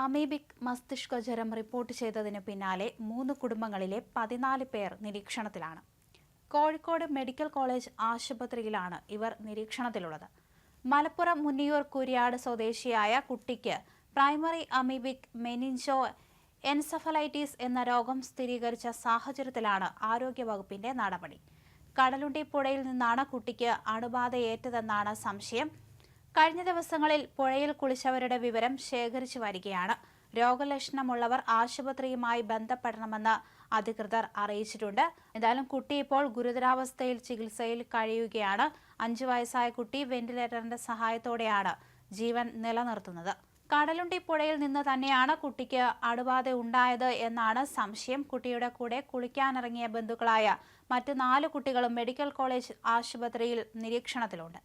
Amoebic മസ്തിഷ്ക ജ്വരം report ചെയ്തതിന് പിന്നാലെ 3 കുടുംബങ്ങളിലെ 14 പേർ നിരീക്ഷണത്തിലാണ്. കോഴിക്കോട് മെഡിക്കൽ കോളേജ് ആശുപത്രിയിലാണ് ഇവർ നിരീക്ഷണത്തിലുള്ളത്. മലപ്പുറം മുന്നിയൂർ കുര്യാട് സ്വദേശിയായ കുട്ടിക്ക് പ്രൈമറി അമീബിക് മെനിഞ്ചോ എൻസഫലൈറ്റിസ് എന്ന രോഗം സ്ഥിരീകരിച്ച സാഹചര്യത്തിലാണ് ആരോഗ്യവകുപ്പിന്റെ നടപടി. കടലുണ്ടി പുഴയിൽ നിന്നാണ് കുട്ടിക്ക് അണുബാധയേറ്റതെന്നാണ് സംശയം. കഴിഞ്ഞ ദിവസങ്ങളിൽ പുഴയിൽ കുളിച്ചവരുടെ വിവരം ശേഖരിച്ചു വരികയാണ്. രോഗലക്ഷണമുള്ളവർ ആശുപത്രിയുമായി ബന്ധപ്പെടണമെന്ന് അധികൃതർ അറിയിച്ചിട്ടുണ്ട്. എന്തായാലും കുട്ടി ഇപ്പോൾ ഗുരുതരാവസ്ഥയിൽ ചികിത്സയിൽ കഴിയുകയാണ്. 5 വയസ്സായ കുട്ടി വെന്റിലേറ്ററിന്റെ സഹായത്തോടെയാണ് ജീവൻ നിലനിർത്തുന്നത്. കടലുണ്ടി പുഴയിൽ നിന്ന് തന്നെയാണ് കുട്ടിക്ക് അണുബാധ ഉണ്ടായത് എന്നാണ് സംശയം. കുട്ടിയുടെ കൂടെ കുളിക്കാനിറങ്ങിയ ബന്ധുക്കളായ മറ്റ് 4 കുട്ടികളും മെഡിക്കൽ കോളേജ് ആശുപത്രിയിൽ നിരീക്ഷണത്തിലുണ്ട്.